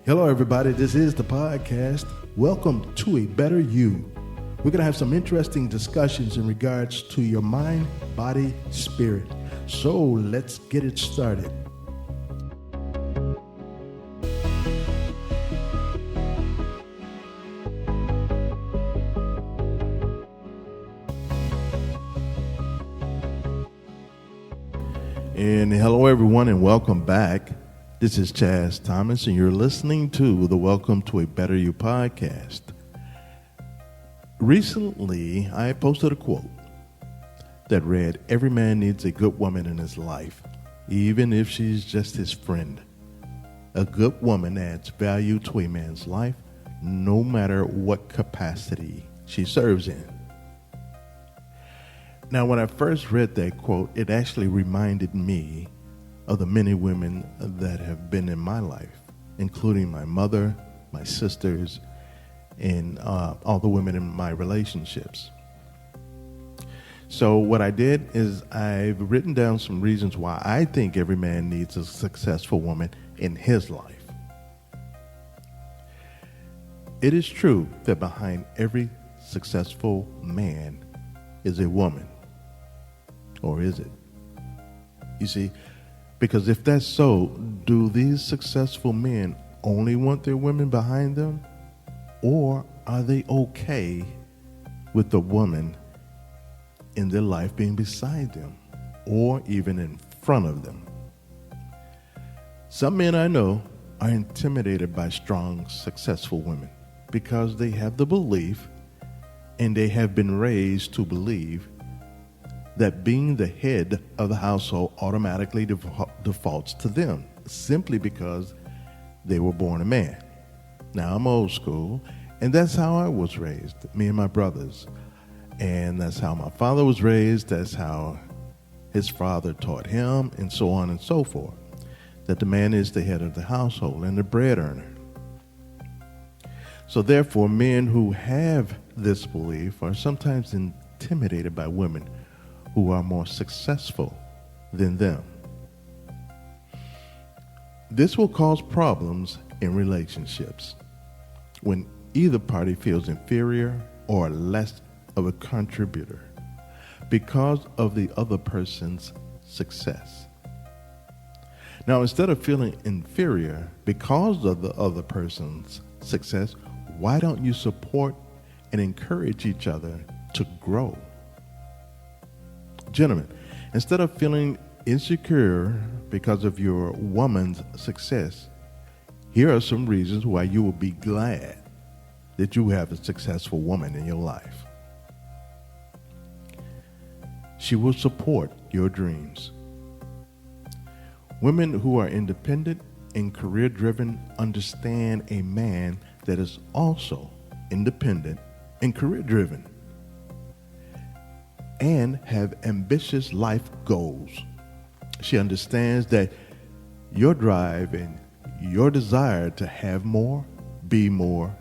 Hello, everybody. This is the podcast. Welcome to A Better You. We're going to have some interesting discussions in regards to your mind, body, spirit. So let's get it started. And hello, everyone, and welcome back. This is Chaz Thomas, and you're listening to the Welcome to a Better You podcast. Recently, I posted a quote that read, "Every man needs a good woman in his life, even if she's just his friend. A good woman adds value to a man's life, no matter what capacity she serves in." Now, when I first read that quote, it actually reminded me of the many women that have been in my life, including my mother, my sisters, and all the women in my relationships. So what I did is I've written down some reasons why I think every man needs a successful woman in his life. It is true that behind every successful man is a woman. Or is it? You see, because if that's so, do these successful men only want their women behind them? Or are they okay with the woman in their life being beside them or even in front of them? Some men I know are intimidated by strong, successful women because they have the belief, and they have been raised to believe, that being the head of the household automatically defaults to them simply because they were born a man. Now, I'm old school, and that's how I was raised, me and my brothers. And that's how my father was raised, that's how his father taught him, and so on and so forth, that the man is the head of the household and the bread earner. So therefore, men who have this belief are sometimes intimidated by women who are more successful than them. This will cause problems in relationships when either party feels inferior or less of a contributor because of the other person's success. Now, instead of feeling inferior because of the other person's success, why don't you support and encourage each other to grow? Gentlemen, instead of feeling insecure because of your woman's success, here are some reasons why you will be glad that you have a successful woman in your life. She will support your dreams. Women who are independent and career-driven understand a man that is also independent and career-driven and have ambitious life goals. She understands that your drive and your desire to have more, be more,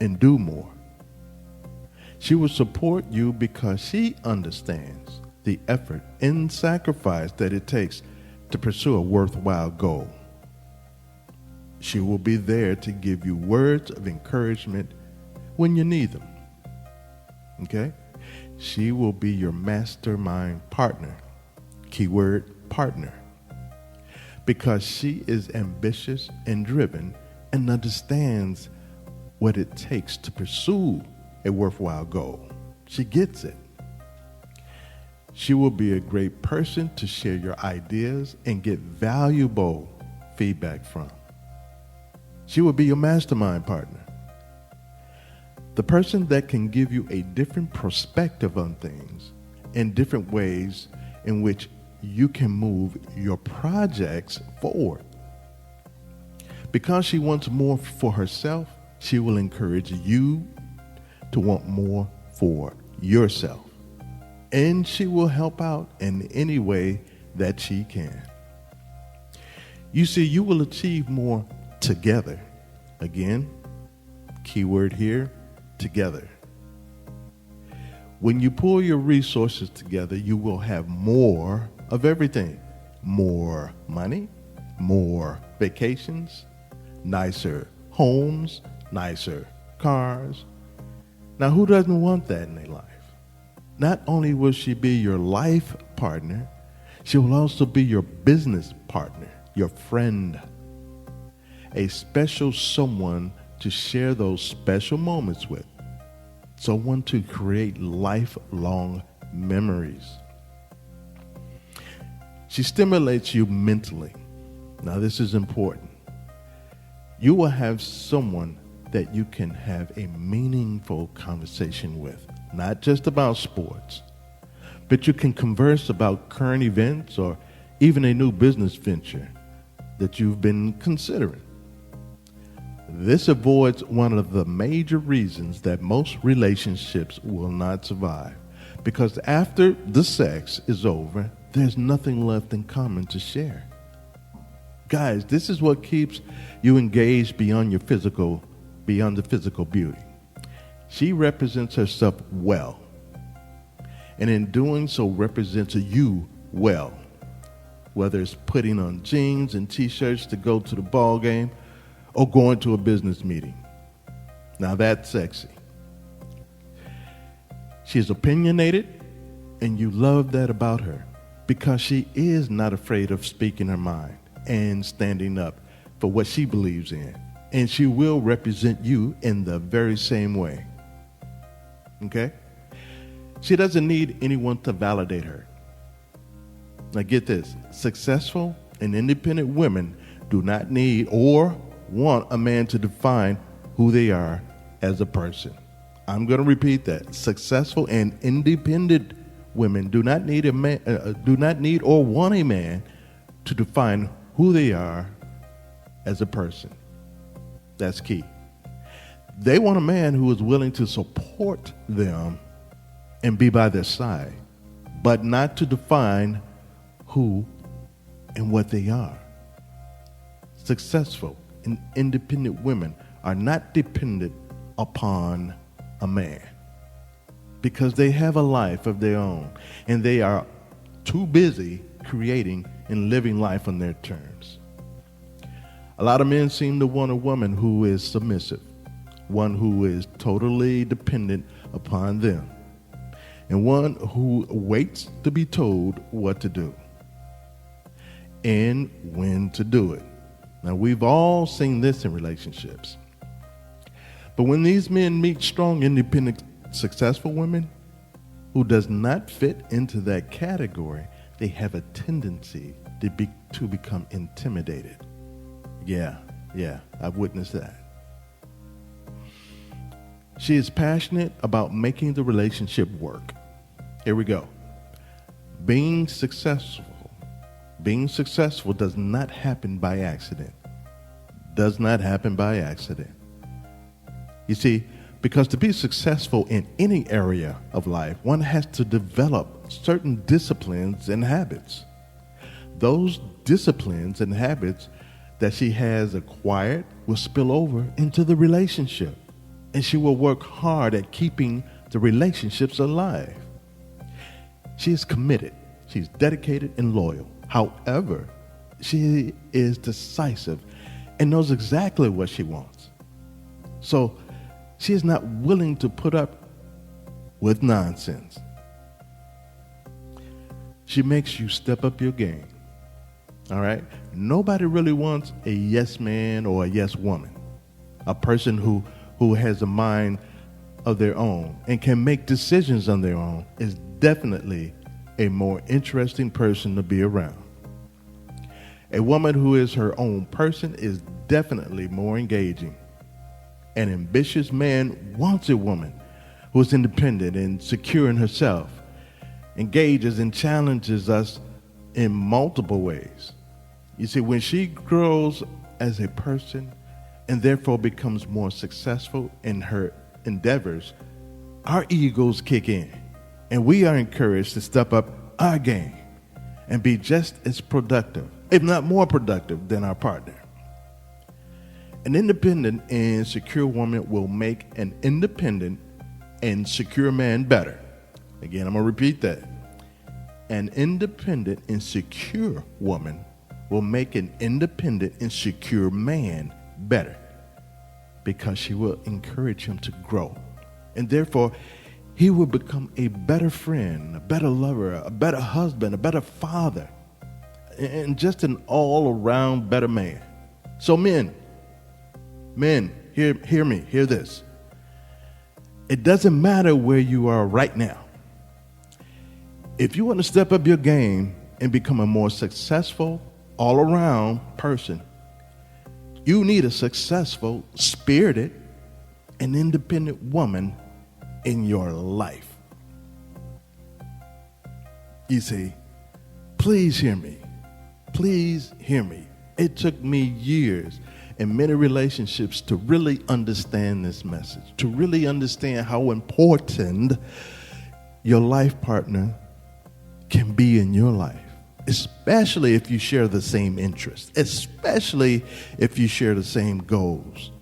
and do more. She will support you because she understands the effort and sacrifice that it takes to pursue a worthwhile goal. She will be there to give you words of encouragement when you need them. Okay? She will be your mastermind partner. Keyword, partner. Because she is ambitious and driven and understands what it takes to pursue a worthwhile goal. She gets it. She will be a great person to share your ideas and get valuable feedback from. She will be your mastermind partner. The person that can give you a different perspective on things and different ways in which you can move your projects forward. Because she wants more for herself, she will encourage you to want more for yourself. And she will help out in any way that she can. You see, you will achieve more together. Again, keyword here, together. When you pull your resources together, you will have more of everything. More money, more vacations, nicer homes, nicer cars. Now, who doesn't want that in their life? Not only will she be your life partner, she will also be your business partner, your friend, a special someone to share those special moments with, someone to create lifelong memories. She stimulates you mentally. Now, this is important. You will have someone that you can have a meaningful conversation with, not just about sports, but you can converse about current events or even a new business venture that you've been considering. This avoids one of the major reasons that most relationships will not survive, because after the sex is over, there's nothing left in common to share. Guys, this is what keeps you engaged beyond the physical beauty. She represents herself well, and in doing so represents you well, whether it's putting on jeans and t-shirts to go to the ball game or going to a business meeting. Now that's sexy. She's opinionated, and you love that about her because she is not afraid of speaking her mind and standing up for what she believes in. And she will represent you in the very same way. Okay? She doesn't need anyone to validate her. Now get this. Successful and independent women do not need or want a man to define who they are as a person. I'm going to repeat that. Successful and independent women do not need or want a man to define who they are as a person. That's key. They want a man who is willing to support them and be by their side, but not to define who and what they are. Successful and independent women are not dependent upon a man because they have a life of their own and they are too busy creating and living life on their terms. A lot of men seem to want a woman who is submissive, one who is totally dependent upon them, and one who waits to be told what to do and when to do it. Now, we've all seen this in relationships. But when these men meet strong, independent, successful women who does not fit into that category, they have a tendency to become intimidated. Yeah, I've witnessed that. She is passionate about making the relationship work. Here we go. Being successful does not happen by accident. Does not happen by accident. You see, because to be successful in any area of life, one has to develop certain disciplines and habits. Those disciplines and habits that she has acquired will spill over into the relationship, and she will work hard at keeping the relationships alive. She is committed, she's dedicated and loyal. However, she is decisive and knows exactly what she wants. So she is not willing to put up with nonsense. She makes you step up your game. All right? Nobody really wants a yes man or a yes woman, a person who has a mind of their own and can make decisions on their own is definitely a more interesting person to be around. A woman who is her own person is definitely more engaging. An ambitious man wants a woman who is independent and secure in herself, engages and challenges us in multiple ways. You see, when she grows as a person and therefore becomes more successful in her endeavors, our egos kick in, and we are encouraged to step up our game and be just as productive, if not more productive, than our partner. An independent and secure woman will make an independent and secure man better. Again, I'm going to repeat that. An independent and secure woman will make an independent and secure man better because she will encourage him to grow. And therefore, he will become a better friend, a better lover, a better husband, a better father, and just an all-around better man. So men, hear me, hear this. It doesn't matter where you are right now. If you want to step up your game and become a more successful, all-around person, you need a successful, spirited, and independent woman in your life. You see, please hear me. Please hear me. It took me years and many relationships to really understand this message, to really understand how important your life partner can be in your life, especially if you share the same interests, especially if you share the same goals.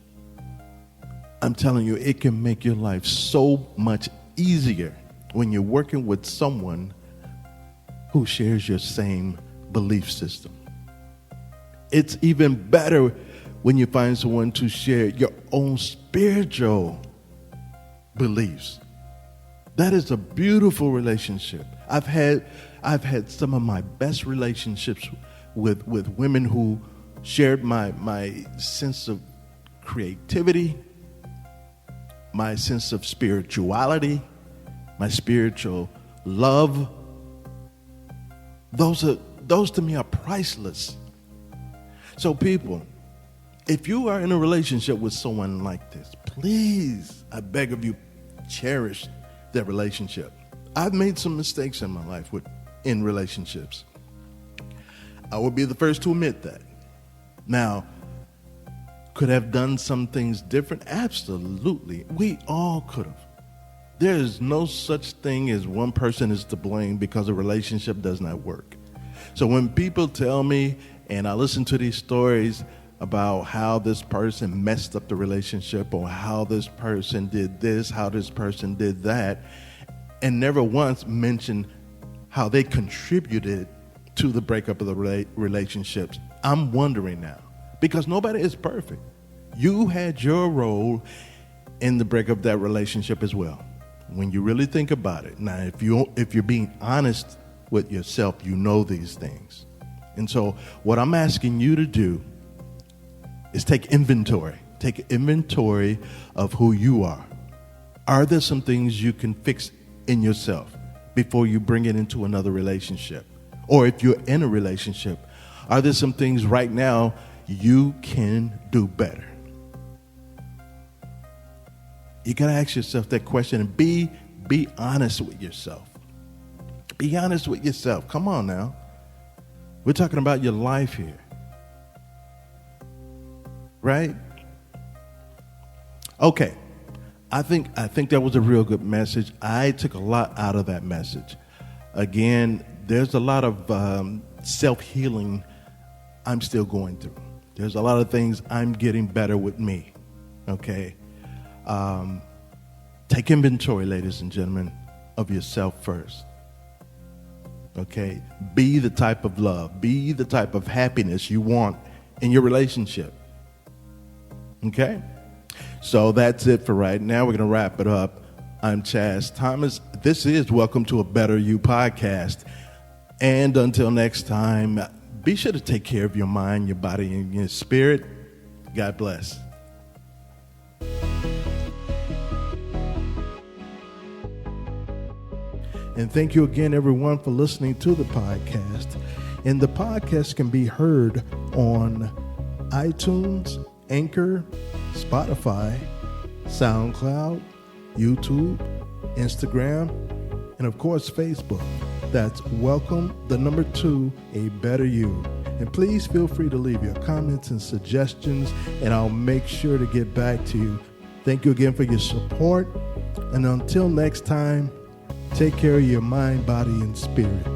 I'm telling you, it can make your life so much easier when you're working with someone who shares your same belief system. It's even better when you find someone to share your own spiritual beliefs. That is a beautiful relationship. I've had some of my best relationships with women who shared my sense of creativity, my sense of spirituality, my spiritual love. Those to me are priceless. So people, if you are in a relationship with someone like this, please, I beg of you, cherish that relationship. I've made some mistakes in my life in relationships. I will be the first to admit that. Now, could have done some things different? Absolutely. We all could have. There is no such thing as one person is to blame because a relationship does not work. So when people tell me, and I listen to these stories about how this person messed up the relationship or how this person did this, how this person did that, and never once mention how they contributed to the breakup of the relationships, I'm wondering now, because nobody is perfect. You had your role in the breakup of that relationship as well. When you really think about it. Now, if you're being honest with yourself, you know these things. And so what I'm asking you to do is take inventory. Take inventory of who you are. Are there some things you can fix in yourself before you bring it into another relationship? Or if you're in a relationship, are there some things right now you can do better? You got to ask yourself that question and be honest with yourself. Be honest with yourself. Come on now. We're talking about your life here. Right? Okay. I think that was a real good message. I took a lot out of that message. Again, there's a lot of self-healing I'm still going through. There's a lot of things I'm getting better with me. Okay? Take inventory, ladies and gentlemen, of yourself first. Okay? Be the type of love, be the type of happiness you want in your relationship. Okay? So that's it for right now. We're going to wrap it up. I'm Chaz Thomas. This is Welcome to a Better You podcast. And until next time, be sure to take care of your mind, your body, and your spirit. God bless. And thank you again, everyone, for listening to the podcast. And the podcast can be heard on iTunes, Anchor, Spotify, SoundCloud, YouTube, Instagram, and of course, Facebook. That's Welcome, 2, A Better You. And please feel free to leave your comments and suggestions, and I'll make sure to get back to you. Thank you again for your support. And until next time, take care of your mind, body, and spirit.